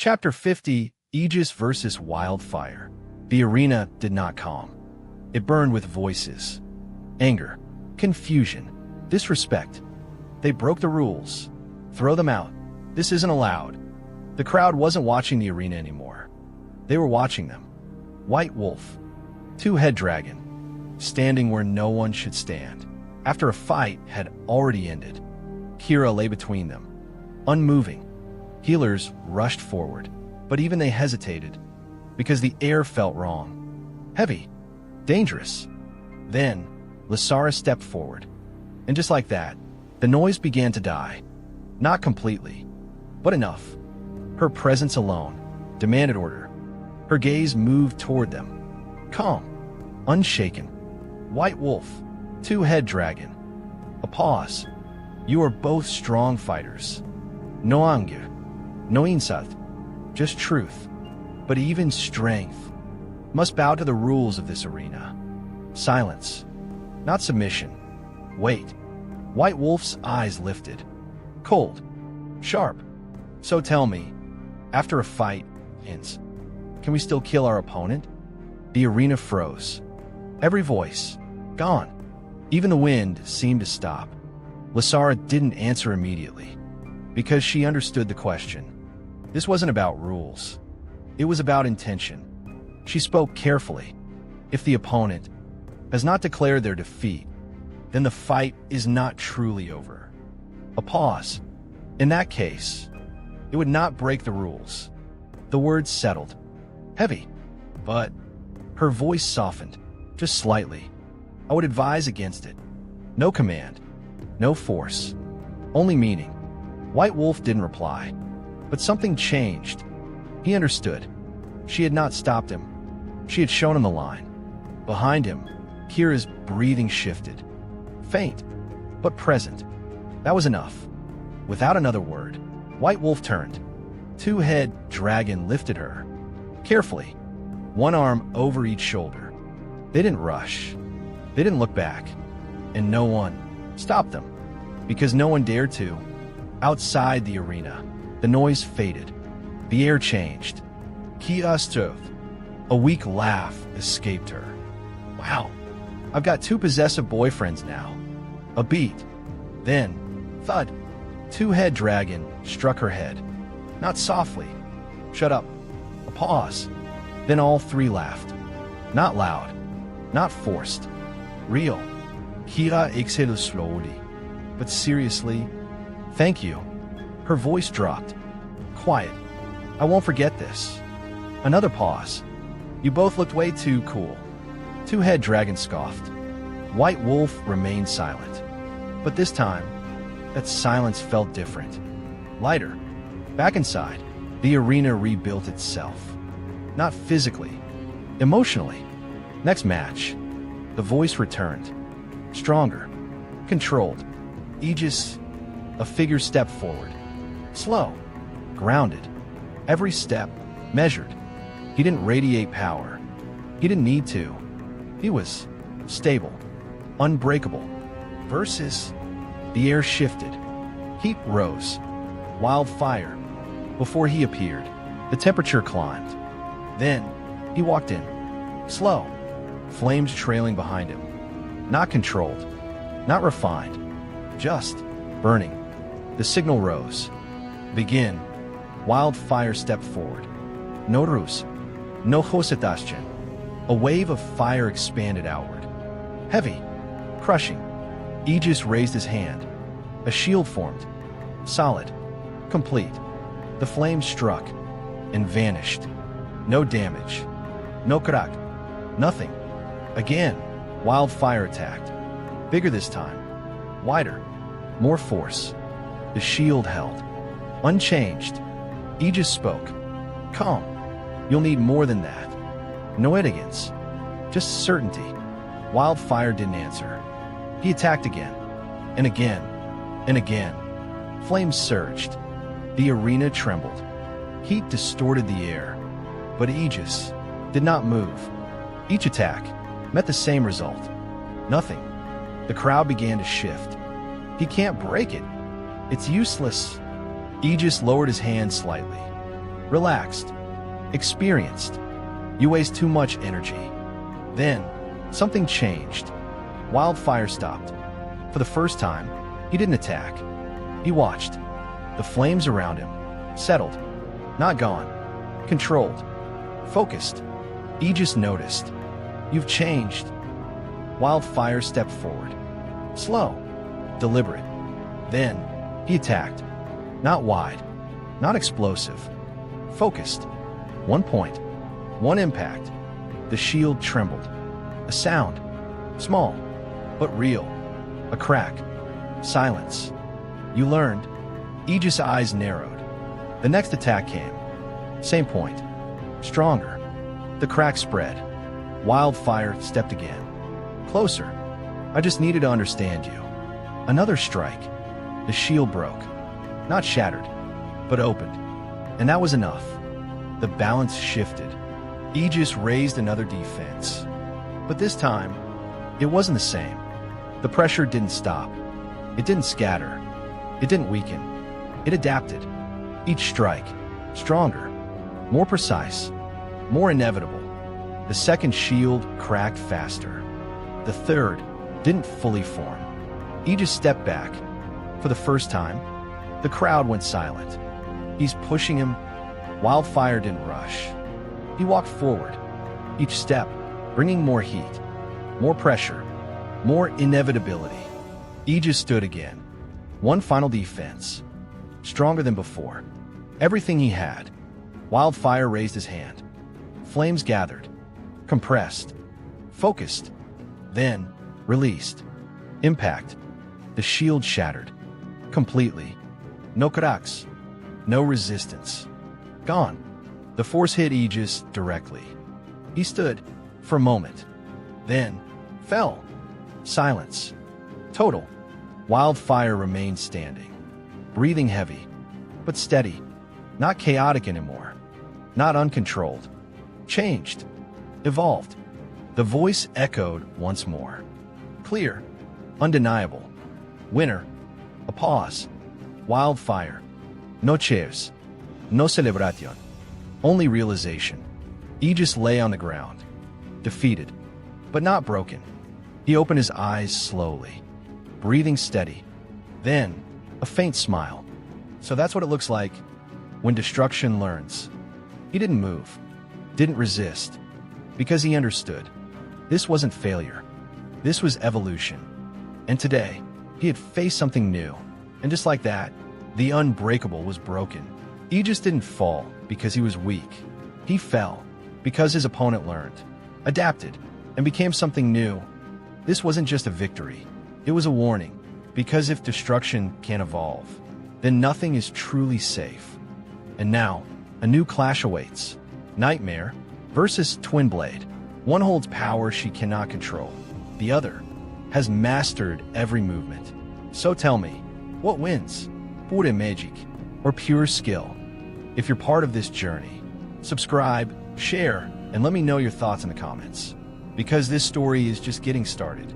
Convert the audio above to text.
Chapter 50, Aegis versus Wildfire. The arena did not calm. It burned with voices. Anger, confusion, disrespect. They broke the rules. Throw them out. This isn't allowed. The crowd wasn't watching the arena anymore. They were watching them. White Wolf, two-head dragon, standing where no one should stand. After a fight had already ended, Kira lay between them, unmoving. Healers rushed forward, but even they hesitated, because the air felt wrong. Heavy. Dangerous. Then, Lysara stepped forward, and just like that, the noise began to die. Not completely, but enough. Her presence alone demanded order. Her gaze moved toward them. Calm. Unshaken. White Wolf. Two-head dragon. A pause. You are both strong fighters. No anger. No insult. Just truth. But even strength must bow to the rules of this arena. Silence. Not submission. Wait. White Wolf's eyes lifted. Cold. Sharp. So tell me, after a fight ends, can we still kill our opponent? The arena froze. Every voice gone. Even the wind seemed to stop. Lysara didn't answer immediately, because she understood the question. This wasn't about rules. It was about intention. She spoke carefully. If the opponent has not declared their defeat, then the fight is not truly over. A pause. In that case, it would not break the rules. The words settled. Heavy. But her voice softened, just slightly. I would advise against it. No command. No force. Only meaning. White Wolf didn't reply. But something changed. He understood. She had not stopped him. She had shown him the line. Behind him, Kira's breathing shifted. Faint, but present. That was enough. Without another word, White Wolf turned. Two-head dragon lifted her. Carefully, one arm over each shoulder. They didn't rush. They didn't look back. And no one stopped them. Because no one dared to. Outside the arena, the noise faded. The air changed. Kira stood. A weak laugh escaped her. Wow, I've got two possessive boyfriends now. A beat. Then, thud. Two-head dragon struck her head. Not softly. Shut up. A pause. Then all three laughed. Not loud. Not forced. Real. Kira exhaled slowly. But seriously, thank you. Her voice dropped. Quiet. I won't forget this. Another pause. You both looked way too cool. Two-head dragon scoffed. White Wolf remained silent. But this time, that silence felt different. Lighter. Back inside, the arena rebuilt itself. Not physically. Emotionally. Next match, the voice returned. Stronger. Controlled. Aegis, a figure stepped forward. Slow. Grounded. Every step measured. He didn't radiate power. He didn't need to. He was stable. Unbreakable. Versus, the air shifted. Heat rose. Wildfire. Before he appeared, the temperature climbed. Then, he walked in. Slow. Flames trailing behind him. Not controlled. Not refined. Just burning. The signal rose. Begin. Wildfire stepped forward. No ruse. No hosetashchen. A wave of fire expanded outward. Heavy. Crushing. Aegis raised his hand. A shield formed. Solid. Complete. The flame struck and vanished. No damage. No crack. Nothing. Again, wildfire attacked. Bigger this time. Wider. More force. The shield held. Unchanged. Aegis spoke. Calm. You'll need more than that. No arrogance. Just certainty. Wildfire didn't answer. He attacked again. And again. And again. Flames surged. The arena trembled. Heat distorted the air. But Aegis did not move. Each attack met the same result. Nothing. The crowd began to shift. He can't break it. It's useless. Aegis lowered his hand slightly. relaxed, experienced. You waste too much energy. Then, something changed. Wildfire stopped. For the first time, he didn't attack. He watched. The flames around him settled. Not gone. Controlled. Focused. Aegis noticed. You've changed. Wildfire stepped forward. Slow. Deliberate. Then, he attacked. Not wide. Not explosive. Focused. One point. One impact. The shield trembled. A sound. Small, but real. A crack. Silence. You learned. Aegis' eyes narrowed. The next attack came. Same point. Stronger. The crack spread. Wildfire stepped again. Closer. I just needed to understand you. Another strike. The shield broke. Not shattered, but opened. And that was enough. The balance shifted. Aegis raised another defense. But this time, it wasn't the same. The pressure didn't stop. It didn't scatter. It didn't weaken. It adapted. Each strike, stronger, more precise, more inevitable. The second shield cracked faster. The third didn't fully form. Aegis stepped back. For the first time, the crowd went silent. He's pushing him. Wildfire didn't rush. He walked forward, each step bringing more heat, more pressure, more inevitability. Aegis stood again. One final defense. Stronger than before. Everything he had. Wildfire raised his hand. Flames gathered. Compressed. Focused. Then, released. Impact. The shield shattered. Completely. No cracks. No resistance. Gone. The force hit Aegis directly. He stood for a moment. Then, fell. Silence. Total. Wildfire remained standing. Breathing heavy, but steady. Not chaotic anymore. Not uncontrolled. Changed. Evolved. The voice echoed once more. Clear. Undeniable. Winner. A pause. Wildfire. No cheers. No celebration. Only realization. Aegis lay on the ground. Defeated. But not broken. He opened his eyes slowly. Breathing steady. Then, a faint smile. So that's what it looks like when destruction learns. He didn't move. Didn't resist. Because he understood. This wasn't failure. This was evolution. And today, he had faced something new. And just like that, the unbreakable was broken. Aegis didn't fall because he was weak. He fell because his opponent learned, adapted, and became something new. This wasn't just a victory. It was a warning. Because if destruction can evolve, then nothing is truly safe. And now, a new clash awaits. Nightmare versus Twin Blade. One holds power she cannot control. The other has mastered every movement. So tell me, what wins? Pure magic or pure skill? If you're part of this journey, subscribe, share, and let me know your thoughts in the comments. Because this story is just getting started.